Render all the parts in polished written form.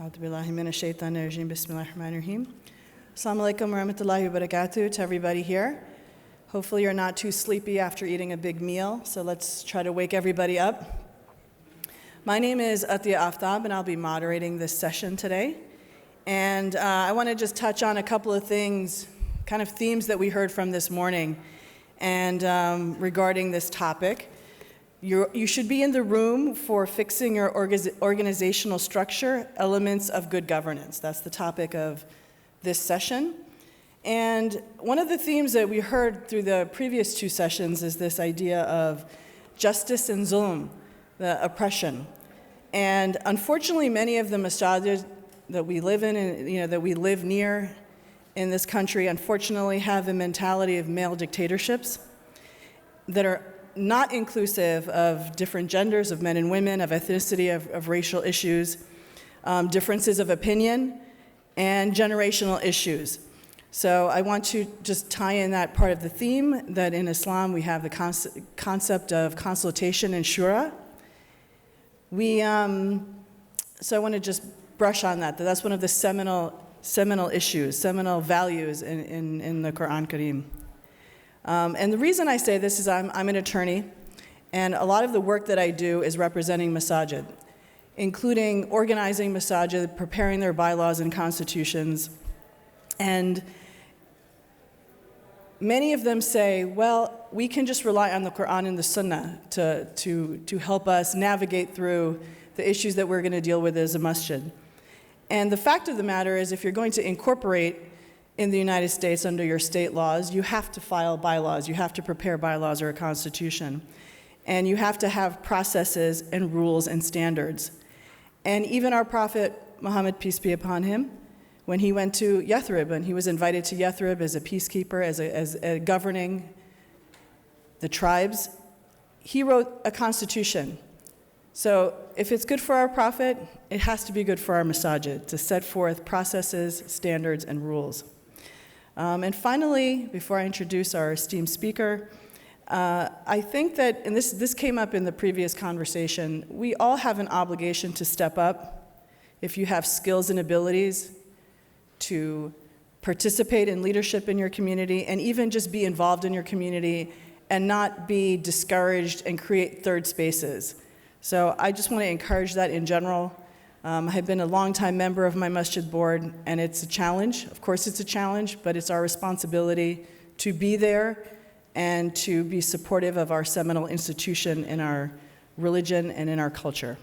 A'udhu billahi minash shaitanir rajim. Bismillahir rahmanir rahim. Assalamu alaikum wa rahmatullahi wa barakatuh to everybody here. Hopefully you're not too sleepy after eating a big meal, so let's try to wake everybody up. My name is Atiya Aftab, and I'll be moderating this session today. And I want to just touch on a couple of things, kind of themes that we heard from this morning, and regarding this topic. You should be in the room for fixing your organizational structure, elements of good governance. That's the topic of this session. And one of the themes that we heard through the previous two sessions is this idea of justice and zulm, the oppression. And unfortunately, many of the masajid that we live in and that we live near in this country, unfortunately, have a mentality of male dictatorships that are not inclusive of different genders, of men and women, of ethnicity, of racial issues, differences of opinion, and generational issues. So I want to just tie in that part of the theme that in Islam we have the concept of consultation and shura. So I want to just brush on that. That's one of the seminal issues, seminal values in the Quran Kareem. And the reason I say this is I'm an attorney, and a lot of the work that I do is representing masajid, including organizing masajid, preparing their bylaws and constitutions. And many of them say, well, we can just rely on the Quran and the Sunnah to help us navigate through the issues that we're going to deal with as a masjid. And the fact of the matter is, if you're going to incorporate in the United States under your state laws, you have to file bylaws, you have to prepare bylaws or a constitution, and you have to have processes and rules and standards. And even our Prophet Muhammad, peace be upon him, when he went to Yathrib, and he was invited to Yathrib as a peacekeeper, as a governing the tribes, he wrote a constitution. So if it's good for our Prophet, it has to be good for our masajid, to set forth processes, standards, and rules. And finally, before I introduce our esteemed speaker, I think that, and this came up in the previous conversation, we all have an obligation to step up if you have skills and abilities to participate in leadership in your community and even just be involved in your community and not be discouraged and create third spaces. So I just want to encourage that in general. I have been a longtime member of my masjid board, and it's a challenge. Of course it's a challenge, but it's our responsibility to be there and to be supportive of our seminal institution in our religion and in our culture.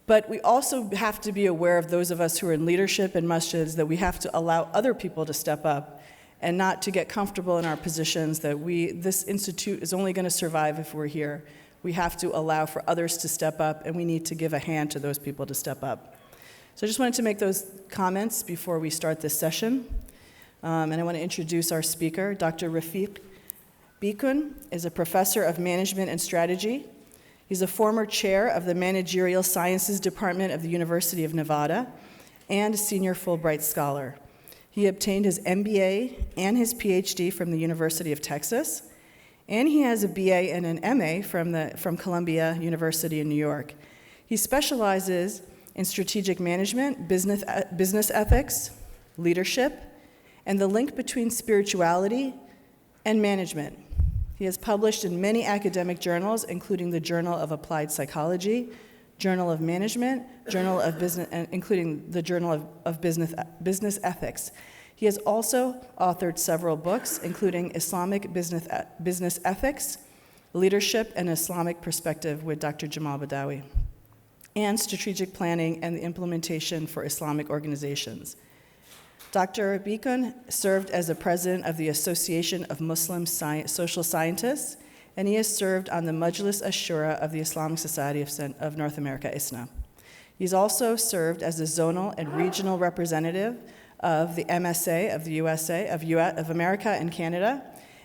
But we also have to be aware of those of us who are in leadership in masjids, that we have to allow other people to step up and not to get comfortable in our positions, that this institute is only going to survive if we're here. We have to allow for others to step up, and we need to give a hand to those people to step up. So I just wanted to make those comments before we start this session. And I want to introduce our speaker. Dr. Rafik Beekun is a professor of management and strategy. He's a former chair of the Managerial Sciences Department of the University of Nevada and a senior Fulbright scholar. He obtained his MBA and his PhD from the University of Texas, and he has a BA and an MA from Columbia University in New York. He specializes in strategic management, business ethics, leadership, and the link between spirituality and management. He has published in many academic journals, including the Journal of Applied Psychology, Journal of Management, Journal of Business, and including the Journal of Business Ethics. He has also authored several books, including Islamic Business Ethics, Leadership and Islamic Perspective with Dr. Jamal Badawi, and Strategic Planning and the Implementation for Islamic Organizations. Dr. Beekun served as the president of the Association of Muslim Social Scientists, and he has served on the Majlis Ash-Shura of the Islamic Society of North America, ISNA. He's also served as the zonal and regional representative of the MSA of the USA, of America and Canada,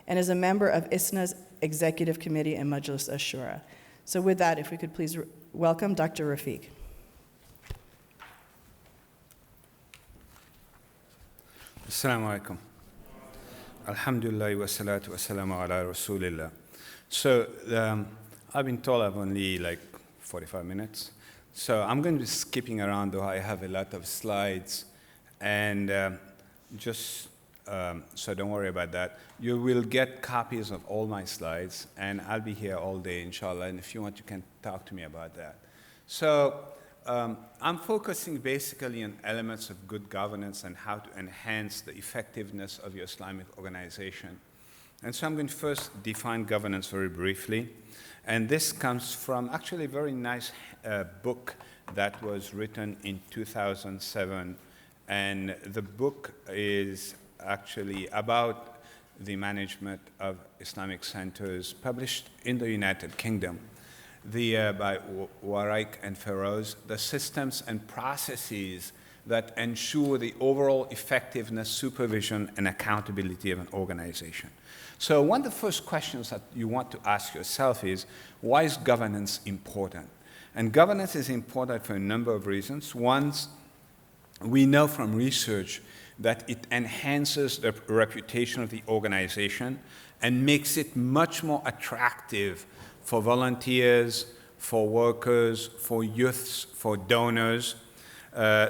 and is a member of ISNA's Executive Committee and Majlis Ash-Shura. So with that, if we could please welcome Dr. Rafik. Assalamu alaikum. Alhamdulillah wa salatu wa salamu ala rasulillah. So I've been told I have only like 45 minutes. So I'm going to be skipping around, though I have a lot of slides. And so don't worry about that. You will get copies of all my slides, and I'll be here all day, inshallah. And if you want, you can talk to me about that. So I'm focusing basically on elements of good governance and how to enhance the effectiveness of your Islamic organization. And so I'm going to first define governance very briefly. And this comes from actually a very nice book that was written in 2007. And the book is actually about the management of Islamic centers, published in the United Kingdom. By Warwick and Feroz, the systems and processes that ensure the overall effectiveness, supervision, and accountability of an organization. So one of the first questions that you want to ask yourself is, why is governance important? And governance is important for a number of reasons. One, we know from research that it enhances the reputation of the organization and makes it much more attractive for volunteers, for workers, for youths, for donors.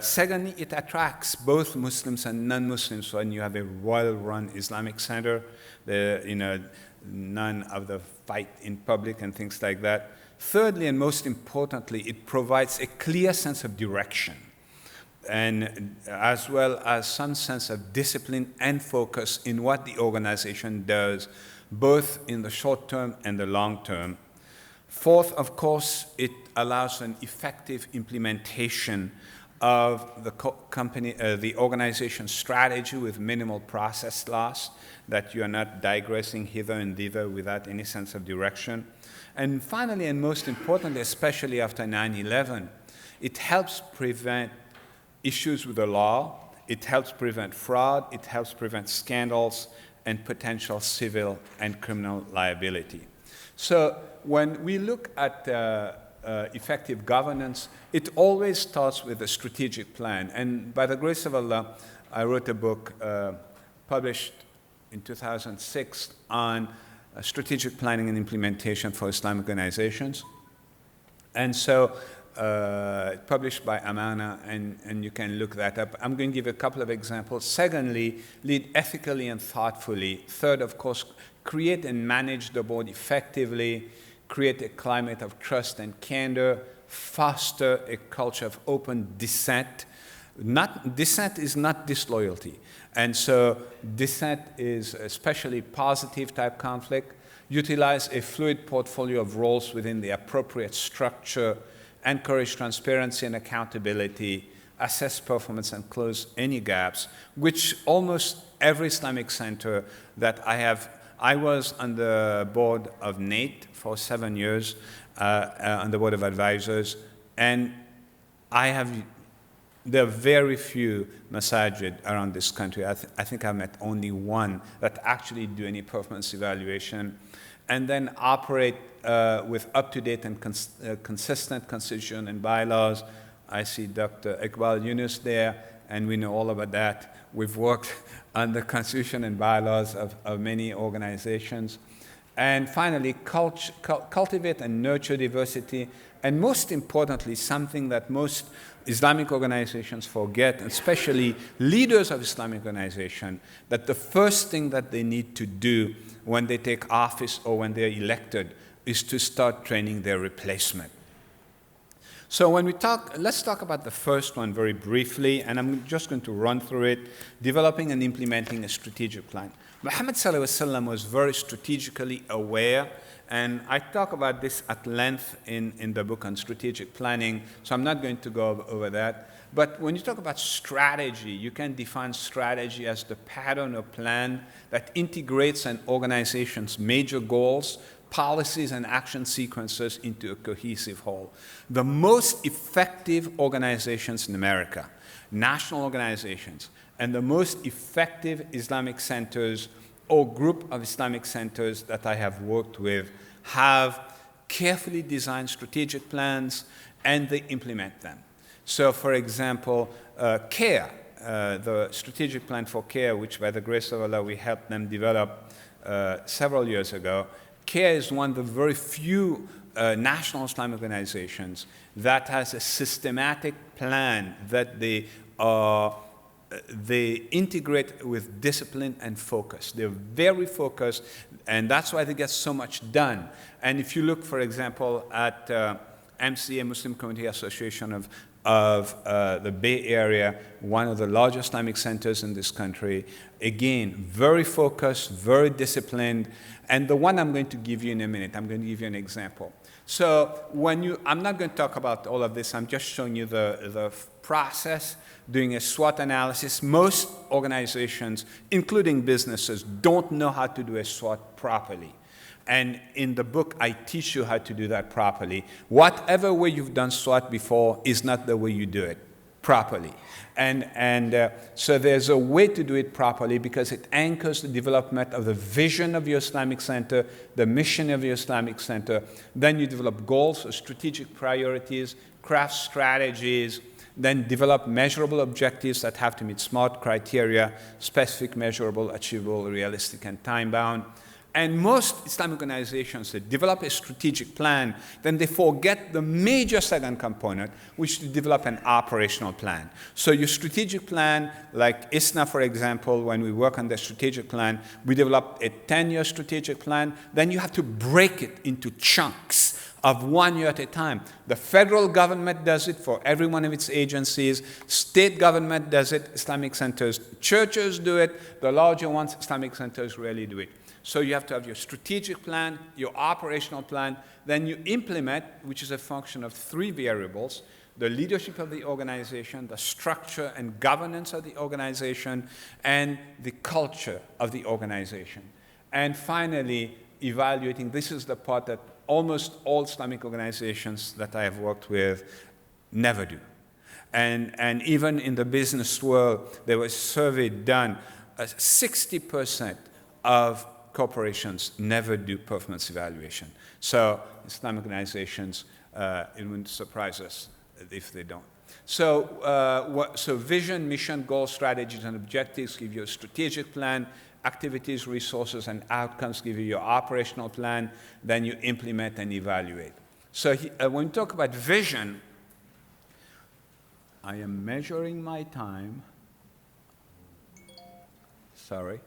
Secondly, it attracts both Muslims and non-Muslims. When you have a well-run Islamic center, none of the fight in public and things like that. Thirdly, and most importantly, it provides a clear sense of direction, and as well as some sense of discipline and focus in what the organization does, both in the short term and the long term. Fourth, of course, it allows an effective implementation of the organization's strategy with minimal process loss, that you are not digressing hither and thither without any sense of direction. And finally, and most importantly, especially after 9/11, it helps prevent issues with the law, it helps prevent fraud, it helps prevent scandals and potential civil and criminal liability. So when we look at effective governance, it always starts with a strategic plan. And by the grace of Allah, I wrote a book published in 2006 on strategic planning and implementation for Islamic organizations. And so published by Amana, and you can look that up. I'm going to give a couple of examples. Secondly, lead ethically and thoughtfully. Third, of course, create and manage the board effectively, create a climate of trust and candor, foster a culture of open dissent. Dissent is not disloyalty. And so dissent is especially positive type conflict. Utilize a fluid portfolio of roles within the appropriate structure. Encourage transparency and accountability. Assess performance and close any gaps, which almost every Islamic center that I was on the board of NATE for 7 years, on the board of advisors, and there are very few masajid around this country. I think I've met only one that actually do any performance evaluation, and then operate with up-to-date and consistent constitution and bylaws. I see Dr. Iqbal Yunus there, and we know all about that. We've worked on the constitution and bylaws of many organizations. And finally, cultivate and nurture diversity, and most importantly, something that most Islamic organizations forget, especially leaders of Islamic organizations, that the first thing that they need to do when they take office or when they're elected is to start training their replacement. So when let's talk about the first one very briefly, and I'm just going to run through it, developing and implementing a strategic plan. Muhammad Sallallahu Alaihi Wasallam was very strategically aware, and I talk about this at length in the book on strategic planning, so I'm not going to go over that. But when you talk about strategy, you can define strategy as the pattern or plan that integrates an organization's major goals, policies, and action sequences into a cohesive whole. The most effective organizations in America, national organizations, and the most effective Islamic centers or group of Islamic centers that I have worked with have carefully designed strategic plans, and they implement them. So, for example, CARE, the strategic plan for CARE, which by the grace of Allah we helped them develop several years ago. CARE is one of the very few national Islamic organizations that has a systematic plan that they integrate with discipline and focus. They're very focused, and that's why they get so much done. And if you look, for example, at MCA, Muslim Community Association of the Bay Area, one of the largest Islamic centers in this country, again, very focused, very disciplined. And the one I'm going to give you in a minute, I'm going to give you an example. So I'm not going to talk about all of this, I'm just showing you the process, doing a SWOT analysis. Most organizations, including businesses, don't know how to do a SWOT properly. And in the book, I teach you how to do that properly. Whatever way you've done SWOT before is not the way you do it properly. So there's a way to do it properly because it anchors the development of the vision of your Islamic Center, the mission of your Islamic Center. Then you develop goals or strategic priorities, craft strategies, then develop measurable objectives that have to meet SMART criteria, specific, measurable, achievable, realistic, and time-bound. And most Islamic organizations that develop a strategic plan, then they forget the major second component, which is to develop an operational plan. So your strategic plan, like ISNA, for example, when we work on the strategic plan, we develop a 10-year strategic plan. Then you have to break it into chunks of 1 year at a time. The federal government does it for every one of its agencies. State government does it. Islamic centers, churches do it. The larger ones, Islamic centers rarely do it. So you have to have your strategic plan, your operational plan, then you implement, which is a function of 3 variables: the leadership of the organization, the structure and governance of the organization, and the culture of the organization. And finally, evaluating. This is the part that almost all Islamic organizations that I have worked with never do. And even in the business world, there was a survey done, 60% of corporations never do performance evaluation. So Islamic organizations, it wouldn't surprise us if they don't. So vision, mission, goals, strategies, and objectives give you a strategic plan. Activities, resources, and outcomes give you your operational plan. Then you implement and evaluate. So when we talk about vision, I am measuring my time. Sorry.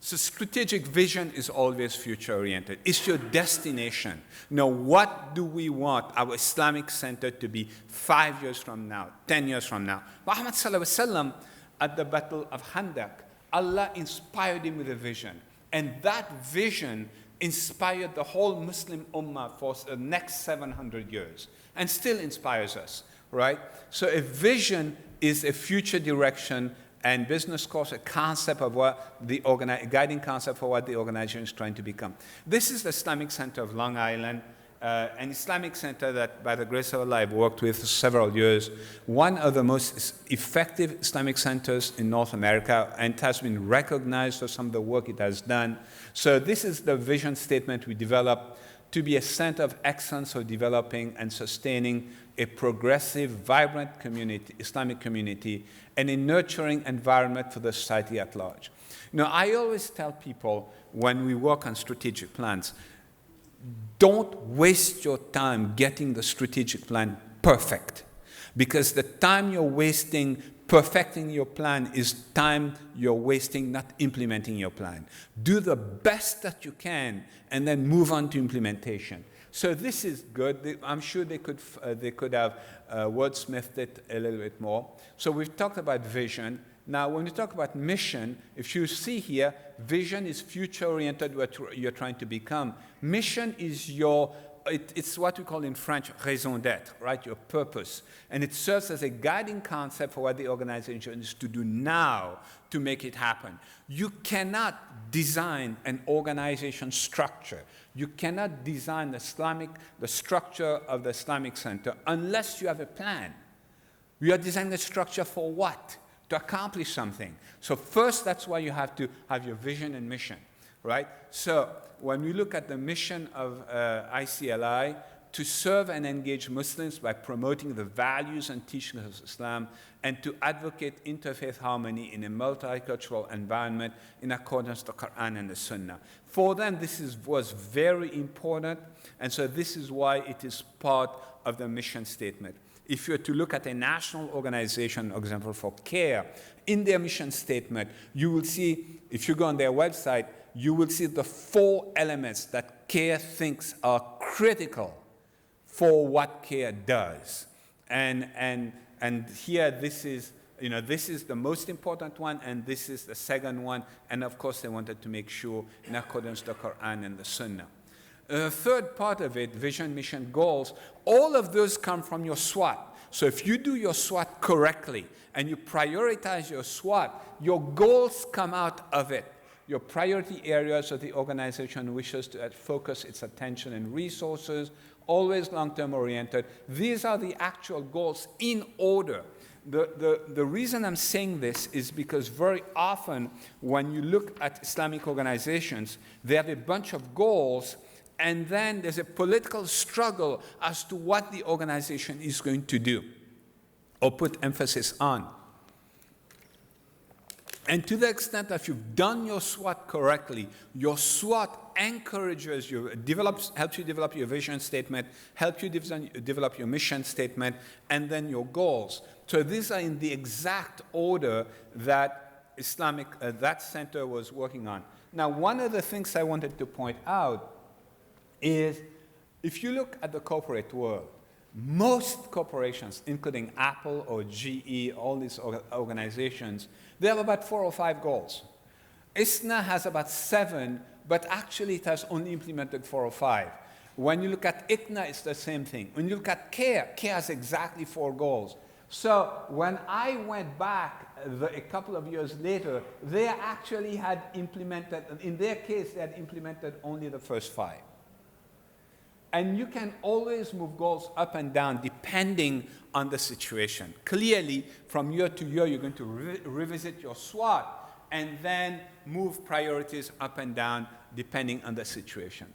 So strategic vision is always future-oriented. It's your destination. Now, what do we want our Islamic Center to be 5 years from now, 10 years from now? Muhammad sallallahu alaihi wasallam, at the Battle of Khandaq, Allah inspired him with a vision. And that vision inspired the whole Muslim Ummah for the next 700 years and still inspires us, right? So a vision is a future direction, and business course, a concept of what the guiding concept for what the organization is trying to become. This is the Islamic Center of Long Island, an Islamic center that, by the grace of Allah, I've worked with for several years. One of the most effective Islamic centers in North America, and it has been recognized for some of the work it has done. So this is the vision statement we developed: to be a center of excellence for developing and sustaining a progressive, vibrant community, Islamic community, and a nurturing environment for the society at large. Now, I always tell people when we work on strategic plans, don't waste your time getting the strategic plan perfect, because the time you're wasting perfecting your plan is time you're wasting not implementing your plan. Do the best that you can and then move on to implementation. So this is good. I'm sure they could have wordsmithed it a little bit more. So we've talked about vision. Now, when we talk about mission, if you see here, vision is future-oriented, what you're trying to become. Mission is it's what we call in French raison d'être, right? Your purpose. And it serves as a guiding concept for what the organization is to do now to make it happen. You cannot design an organization structure. You cannot design the structure of the Islamic Center unless you have a plan. You are designing the structure for what? To accomplish something. So first, that's why you have to have your vision and mission, right? So when we look at the mission of ICLI, to serve and engage Muslims by promoting the values and teachings of Islam, and to advocate interfaith harmony in a multicultural environment in accordance with the Quran and the Sunnah. For them, was very important, and so this is why it is part of the mission statement. If you were to look at a national organization, for example, for CARE, in their mission statement, you will see, if you go on their website, you will see the 4 elements that CARE thinks are critical for what CARE does. And here, this is the most important one, and this is the second one. And of course, they wanted to make sure in accordance with the Quran and the Sunnah. The third part of it, vision, mission, goals, all of those come from your SWOT. So if you do your SWOT correctly and you prioritize your SWOT, your goals come out of it. Your priority areas of the organization wishes to focus its attention and resources, always long-term oriented. These are the actual goals in order. The reason I'm saying this is because very often when you look at Islamic organizations, they have a bunch of goals, and then there's a political struggle as to what the organization is going to do or put emphasis on. And to the extent that you've done your SWOT correctly, your SWOT encourages you, helps you develop your vision statement, helps you develop your mission statement, and then your goals. So these are in the exact order that that center was working on. Now, one of the things I wanted to point out is, if you look at the corporate world, most corporations, including Apple or GE, all these organizations, they have about 4 or 5 goals. ISNA has about 7, but actually it has only implemented 4 or 5. When you look at ICNA, it's the same thing. When you look at CARE has exactly 4 goals. So when I went back a couple of years later, they actually had implemented, in their case, they had implemented only the first 5. And you can always move goals up and down depending on the situation. Clearly, from year to year, you're going to revisit your SWOT and then move priorities up and down depending on the situation.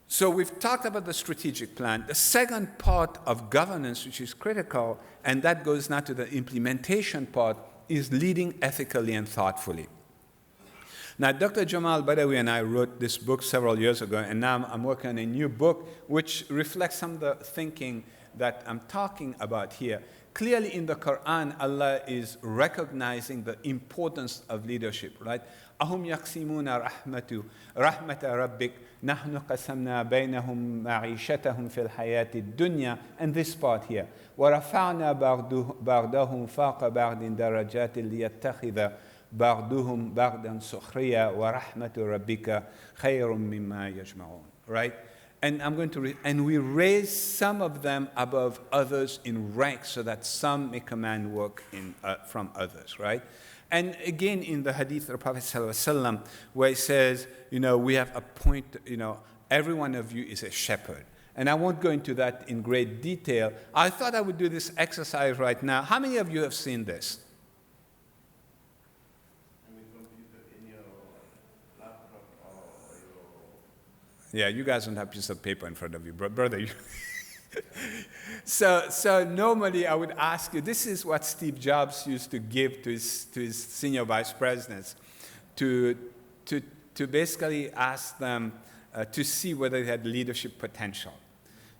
So we've talked about the strategic plan. The second part of governance, which is critical, and that goes now to the implementation part, is leading ethically and thoughtfully. Now, Dr. Jamal Badawi and I wrote this book several years ago, and now I'm working on a new book which reflects some of the thinking that I'm talking about here. Clearly in the Quran, Allah is recognizing the importance of leadership, right? أَهُمْ يَقْسِمُونَ رَحْمَةَ رَبِّكَ نَحْنُ قَسَمْنَا بَيْنَهُمْ مَعِيشَتَهُمْ فِي الْحَيَاةِ الدُّنْيَا. And this part here. وَرَفَعْنَا بَعْضَهُمْ فَوْقَ بَعْضٍ دَرَجَاتٍ لِيَتَّخِذَ بَعْضُهُمْ بَعْضًا سُخْرِيًّا وَرَحْمَةُ رَبِّكَ خَيْرٌ مِّمَّا يَجْمَعُونَ. Right? And I'm going to and we raise some of them above others in rank so that some may command work from others, right? And again, in the hadith of the Prophet ﷺ, where he says, we have appointed, every one of you is a shepherd. And I won't go into that in great detail. I thought I would do this exercise right now. How many of you have seen this? Yeah, you guys don't have a piece of paper in front of you, brother. So normally I would ask you, this is what Steve Jobs used to give to his senior vice presidents, to basically ask them to see whether they had leadership potential.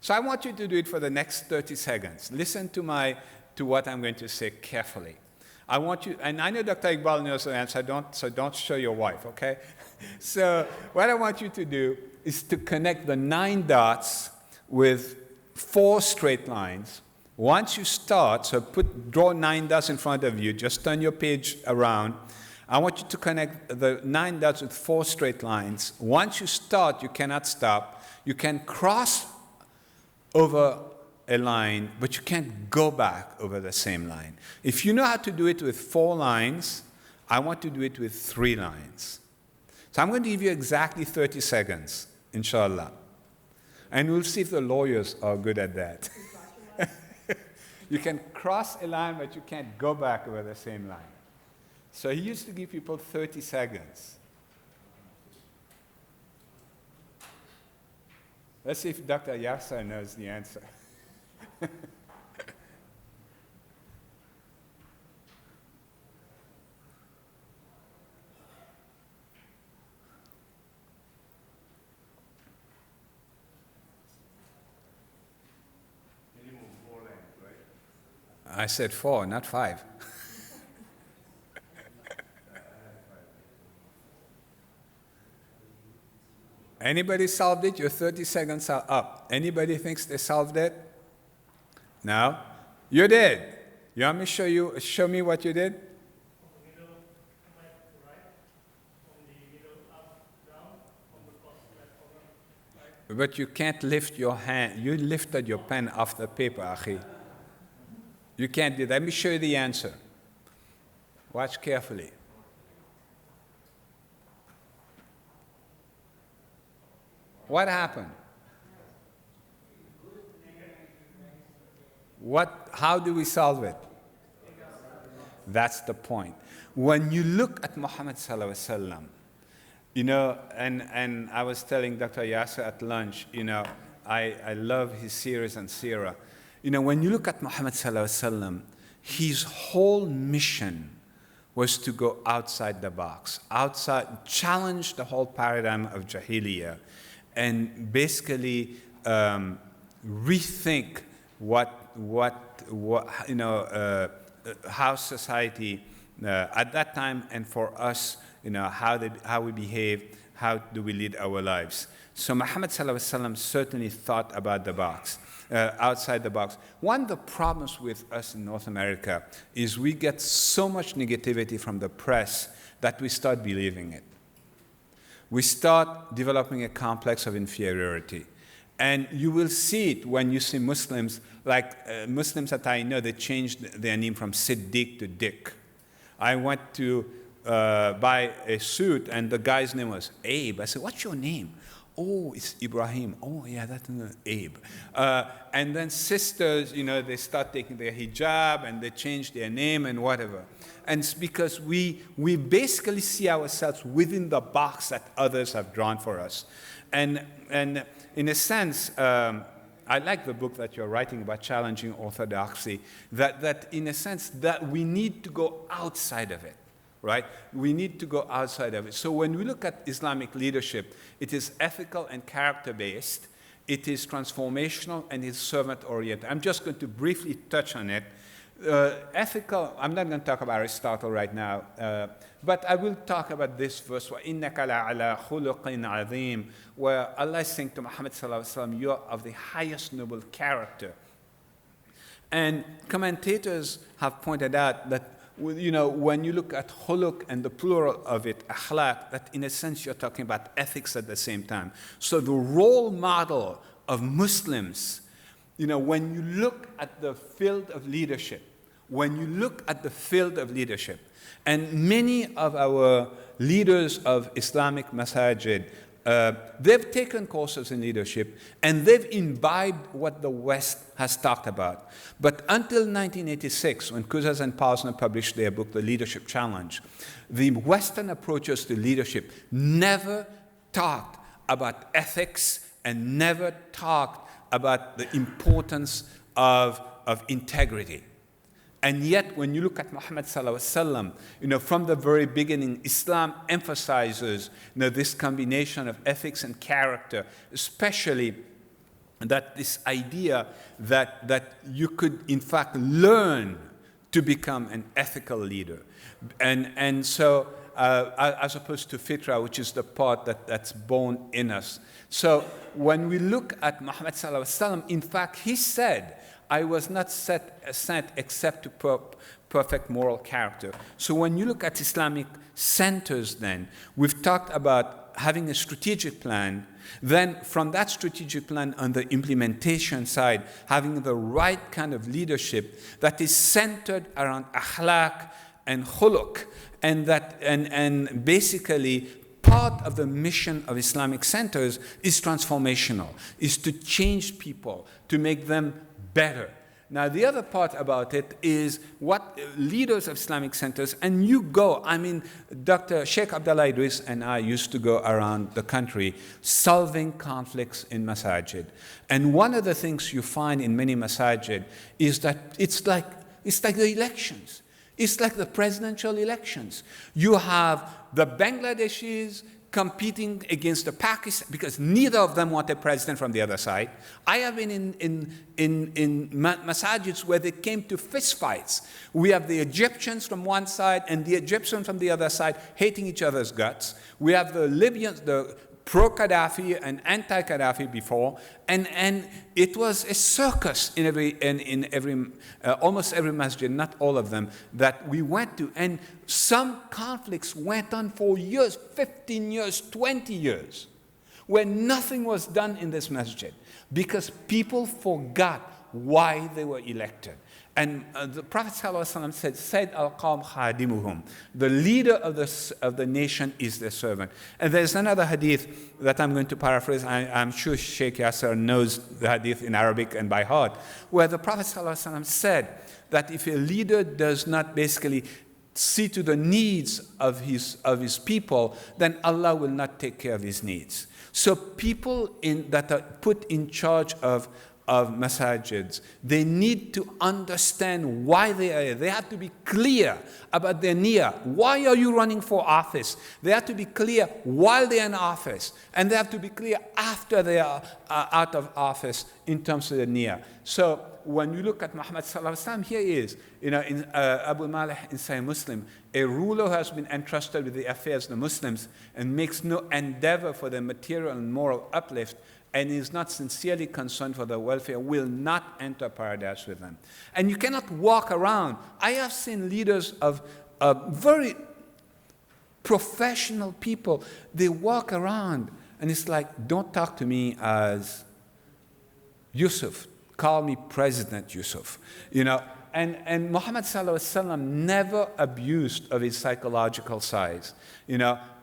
So I want you to do it for the next 30 seconds. Listen to what I'm going to say carefully. I want you, and I know Dr. Iqbal knows the answer, so don't show your wife, okay? So what I want you to do is to connect the 9 dots with 4 straight lines. Once you start, so draw 9 dots in front of you, just turn your page around. I want you to connect the 9 dots with 4 straight lines. Once you start, you cannot stop. You can cross over a line, but you can't go back over the same line. If you know how to do it with 4 lines, I want to do it with 3 lines. So I'm going to give you exactly 30 seconds, inshallah. And we'll see if the lawyers are good at that. You can cross a line, but you can't go back over the same line. So he used to give people 30 seconds. Let's see if Dr. Yasser knows the answer. I said 4, not 5. Anybody solved it? Your 30 seconds are up. Anybody thinks they solved it? No? You did. You want me to show me what you did? But you can't lift your hand. You lifted your pen off the paper, Akhi. You can't do that. Let me show you the answer. Watch carefully. What happened? How do we solve it? That's the point. When you look at Muhammad sallallahu alaihi wasallam, you know, and I was telling Dr. Yasser at lunch, you know, I love his series on Sirah. You know, when you look at Muhammad sallallahu alaihi wasallam, his whole mission was to go outside the box, challenge the whole paradigm of Jahiliyyah, and basically rethink how society at that time and for us, you know, how we behave, how do we lead our lives. So Muhammad sallallahu alaihi wasallam certainly thought about the box. Outside the box. One of the problems with us in North America is we get so much negativity from the press that we start believing it. We start developing a complex of inferiority. And you will see it when you see Muslims, like Muslims that I know, they changed their name from Siddiq to Dick. I went to buy a suit and the guy's name was Abe. I said, what's your name? Oh, it's Ibrahim. Oh, yeah, that's Abe. And then sisters, you know, they start taking their hijab and they change their name and whatever. And it's because we basically see ourselves within the box that others have drawn for us. And in a sense, I like the book that you're writing about challenging orthodoxy, that in a sense that we need to go outside of it. Right? We need to go outside of it. So when we look at Islamic leadership, it is ethical and character-based, it is transformational, and it's servant-oriented. I'm just going to briefly touch on it. Ethical, I'm not going to talk about Aristotle right now, but I will talk about this verse, وَإِنَّكَ لَعَلَىٰ خُلُقٍ عَظِيمٍ, where Allah is saying to Muhammad sallallahu alaihi wasallam, you are of the highest noble character. And commentators have pointed out that, you know, when you look at khuluq and the plural of it, akhlaq, that in a sense you're talking about ethics at the same time. So the role model of Muslims, you know, when you look at the field of leadership, and many of our leaders of Islamic Masjid, they've taken courses in leadership and they've imbibed what the West has talked about. But until 1986, when Cousins and Posner published their book, The Leadership Challenge, the Western approaches to leadership never talked about ethics and never talked about the importance of integrity. And yet, when you look at Muhammad sallallahu alaihi wasallam, you know, from the very beginning, Islam emphasizes, you know, this combination of ethics and character, especially that this idea that you could, in fact, learn to become an ethical leader, and so as opposed to fitra, which is the part that's born in us. So when we look at Muhammad sallallahu alaihi wasallam, in fact, he said, I was not sent except to perfect moral character. So when you look at Islamic centers then, we've talked about having a strategic plan, then from that strategic plan on the implementation side, having the right kind of leadership that is centered around akhlaq and khuluq, and basically part of the mission of Islamic centers is transformational, is to change people, to make them better. Now, the other part about it is what leaders of Islamic centers, and you go, I mean, Dr. Sheikh Abdullah Idris and I used to go around the country solving conflicts in masajid. And one of the things you find in many masajid is that it's like the elections. It's like the presidential elections. You have the Bangladeshis competing against the Pakistan, because neither of them want a president from the other side. I have been in masajids where they came to fistfights. We have the Egyptians from one side and the Egyptians from the other side hating each other's guts. We have the Libyans, the pro-Gaddafi and anti-Gaddafi before, and it was a circus in almost every masjid, not all of them, that we went to. And some conflicts went on for years, 15 years, 20 years, where nothing was done in this masjid because people forgot why they were elected. And the Prophet ﷺ said, Sayyid al-Qawm khadimuhum. The leader of the nation is their servant. And there's another hadith that I'm going to paraphrase. I'm sure Sheikh Yasser knows the hadith in Arabic and by heart, where the Prophet ﷺ said that if a leader does not basically see to the needs of his people, then Allah will not take care of his needs. So people that are put in charge of masajids, they need to understand why they are here. They have to be clear about their niyyah. Why are you running for office? They have to be clear while they're in office, and they have to be clear after they are out of office in terms of the niyyah. So when you look at Muhammad sallallahu alaihi wasallam, here he is, in Abu Malih in Sahih Muslim, a ruler who has been entrusted with the affairs of the Muslims and makes no endeavor for their material and moral uplift, and is not sincerely concerned for their welfare, will not enter paradise with them. And you cannot walk around. I have seen leaders of very professional people, they walk around, and it's like, don't talk to me as Yusuf, call me President Yusuf, And Muhammad sallallahu alaihi wasallam never abused of his psychological size.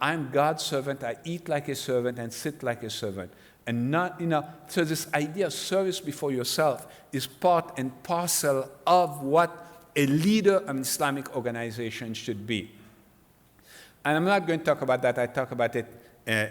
I'm God's servant, I eat like a servant and sit like a servant. And not, so this idea of service before yourself is part and parcel of what a leader of an Islamic organization should be. And I'm not going to talk about that, I talk about it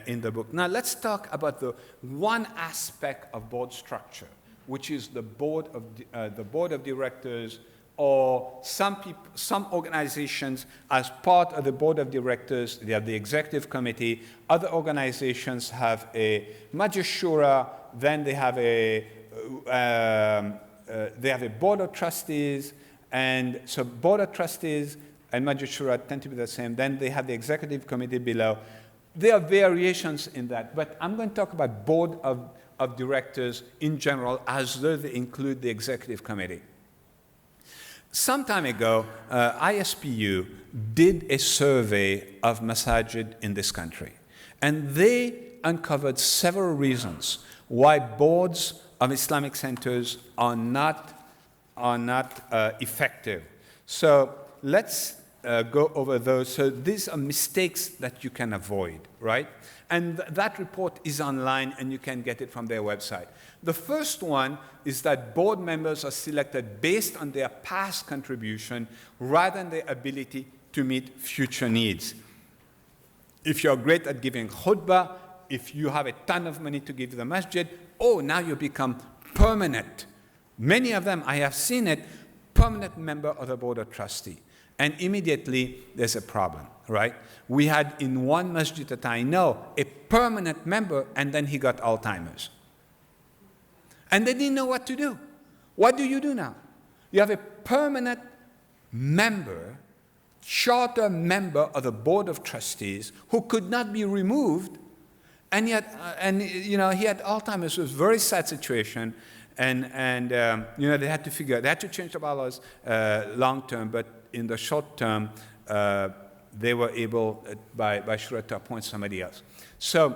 in the book. Now let's talk about the one aspect of board structure, which is the board of directors, or some organizations, as part of the board of directors, they have the executive committee. Other organizations have a Masjid Shura, then they have a board of trustees, and so board of trustees and Masjid Shura tend to be the same. Then they have the executive committee below. There are variations in that, but I'm going to talk about board of directors in general, as though they include the executive committee. Some time ago, ISPU did a survey of masajid in this country, and they uncovered several reasons why boards of Islamic centers are not effective. So let's go over those. So these are mistakes that you can avoid, right? And that report is online, and you can get it from their website. The first one is that board members are selected based on their past contribution rather than their ability to meet future needs. If you're great at giving khutbah, if you have a ton of money to give to the masjid, now you become permanent. Many of them, I have seen it, permanent member of the board of trustee. And immediately there's a problem, right? We had in one masjid that I know a permanent member, and then he got Alzheimer's. And they didn't know what to do. What do you do now? You have a permanent member, charter member of the board of trustees who could not be removed, and yet, he had Alzheimer's. It was a very sad situation, and they had to change the bylaws long term, but in the short term, they were able by Shura to appoint somebody else. So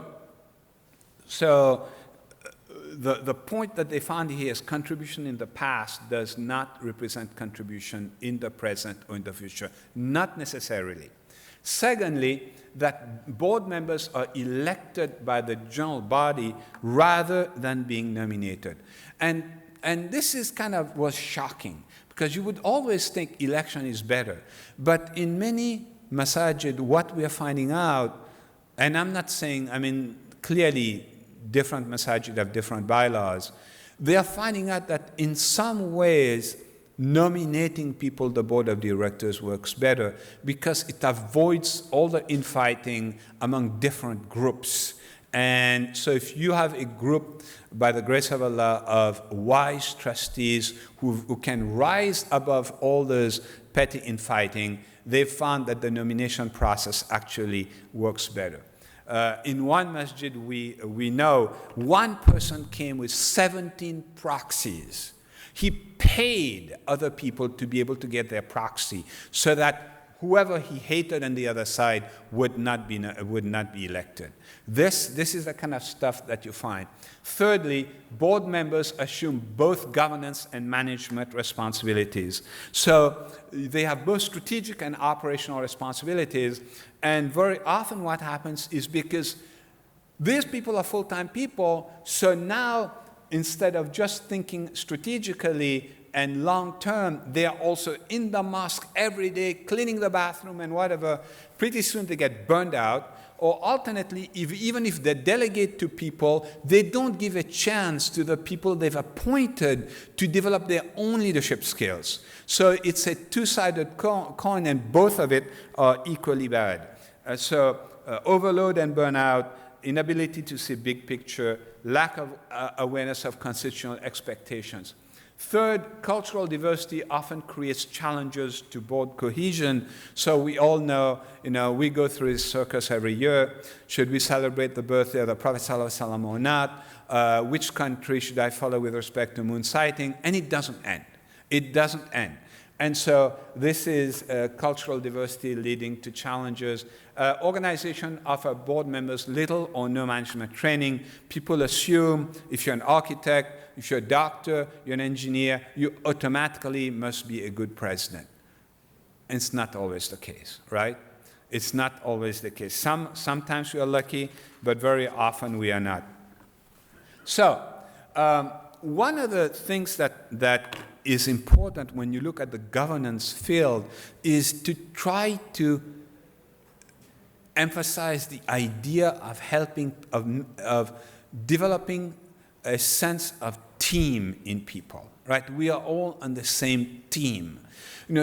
the point that they found here is contribution in the past does not represent contribution in the present or in the future, not necessarily. Secondly, that board members are elected by the general body rather than being nominated. And And this is was shocking, because you would always think election is better. But in many masajid, what we are finding out, and I'm not saying, clearly different masajid have different bylaws, they are finding out that in some ways, nominating people to the board of directors works better, because it avoids all the infighting among different groups. And so if you have a group, by the grace of Allah, of wise trustees who can rise above all those petty infighting, they've found that the nomination process actually works better. In one masjid, we know one person came with 17 proxies. He paid other people to be able to get their proxy, so that whoever he hated on the other side would not be elected. This is the kind of stuff that you find. Thirdly, board members assume both governance and management responsibilities. So they have both strategic and operational responsibilities. And very often what happens is, because these people are full-time people, so now instead of just thinking strategically and long-term, they are also in the mosque every day, cleaning the bathroom and whatever. Pretty soon they get burned out. Or alternately, even if they delegate to people, they don't give a chance to the people they've appointed to develop their own leadership skills. So it's a two-sided coin, and both of it are equally bad. So overload and burnout, inability to see big picture, lack of awareness of constitutional expectations. Third, cultural diversity often creates challenges to board cohesion. So we all know, we go through this circus every year. Should we celebrate the birthday of the Prophet ﷺ or not? Which country should I follow with respect to moon sighting? And it doesn't end. It doesn't end. And so this is cultural diversity leading to challenges. Organization offer board members little or no management training. People assume if you're an architect, if you're a doctor, you're an engineer, you automatically must be a good president. And it's not always the case, right? It's not always the case. Sometimes we are lucky, but very often we are not. So one of the things that is important when you look at the governance field is to try to emphasize the idea of of developing a sense of team in people, right? We are all on the same team.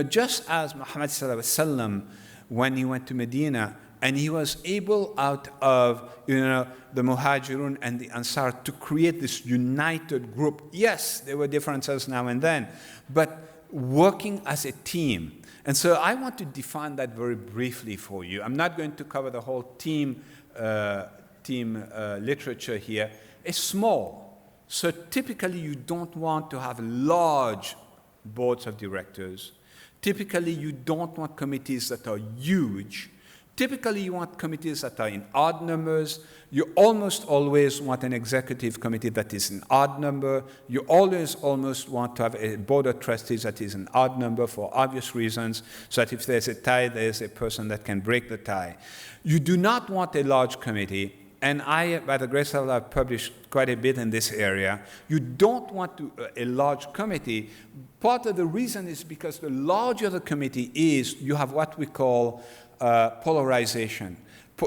Just as Muhammad sallallahu alaihi wasallam, when he went to Medina, and he was able, out of the Muhajirun and the Ansar, to create this united group. Yes, there were differences now and then, but working as a team. And so I want to define that very briefly for you. I'm not going to cover the whole team literature here. It's small. So typically you don't want to have large boards of directors. Typically you don't want committees that are huge. Typically, you want committees that are in odd numbers. You almost always want an executive committee that is an odd number. You almost want to have a board of trustees that is an odd number for obvious reasons, so that if there's a tie, there's a person that can break the tie. You do not want a large committee, and I, by the grace of Allah, have published quite a bit in this area. You don't want a large committee. Part of the reason is because the larger the committee is, you have what we call polarization.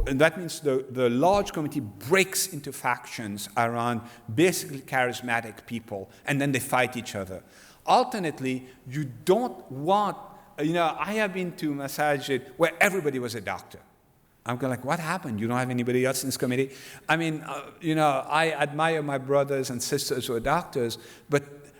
That means the large committee breaks into factions around basically charismatic people, and then they fight each other. Alternately, you don't want, I have been to masajid where everybody was a doctor. I'm going like, what happened? You don't have anybody else in this committee? I admire my brothers and sisters who are doctors,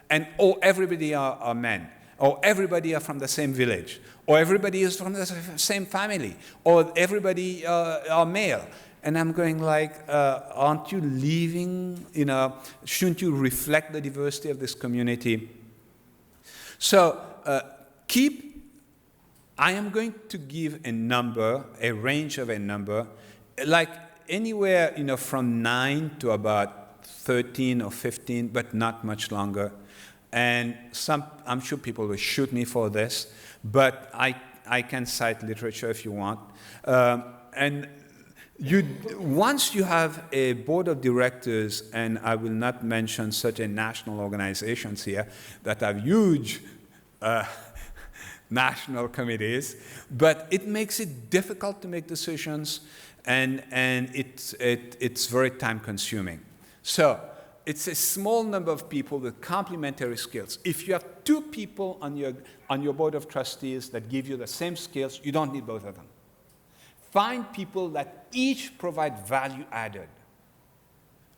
everybody are men, or everybody are from the same village, or everybody is from the same family, or everybody are male. And I'm going like, aren't you leaving, shouldn't you reflect the diversity of this community? So I am going to give a number, a range of a number, like anywhere, from 9 to about 13 or 15, but not much longer. And I'm sure people will shoot me for this, but I can cite literature if you want. And Once you have a board of directors, and I will not mention certain national organizations here that have huge national committees, but it makes it difficult to make decisions, and it's very time consuming. So it's a small number of people with complementary skills. If you have 2 people on your board of trustees that give you the same skills, you don't need both of them. Find people that each provide value added,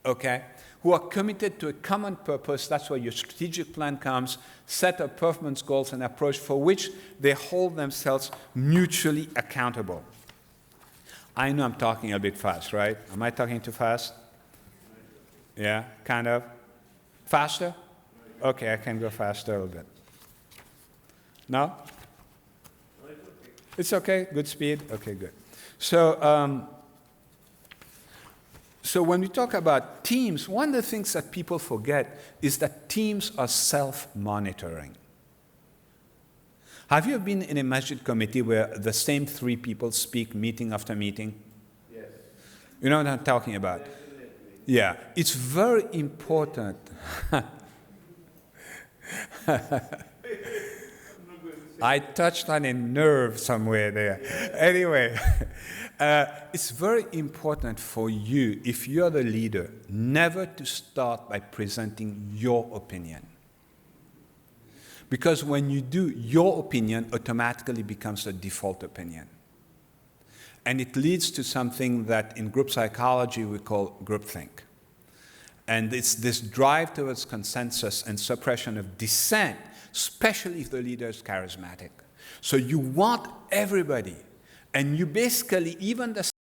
okay, who are committed to a common purpose. That's where your strategic plan comes, set of performance goals and approach for which they hold themselves mutually accountable. I know I'm talking a bit fast, right? Am I talking too fast? Yeah, kind of. Faster? Okay, I can go faster a little bit. No? It's okay? Good speed? Okay, good. So, so when we talk about teams, one of the things that people forget is that teams are self-monitoring. Have you been in a masjid committee where the same 3 people speak meeting after meeting? Yes. You know what I'm talking about? Definitely. Yeah, it's very important. I touched on a nerve somewhere there. Anyway, it's very important for you, if you're the leader, never to start by presenting your opinion. Because when you do, your opinion automatically becomes the default opinion. And it leads to something that in group psychology we call groupthink. And it's this drive towards consensus and suppression of dissent, especially if the leader is charismatic. So you want everybody, and you basically, even the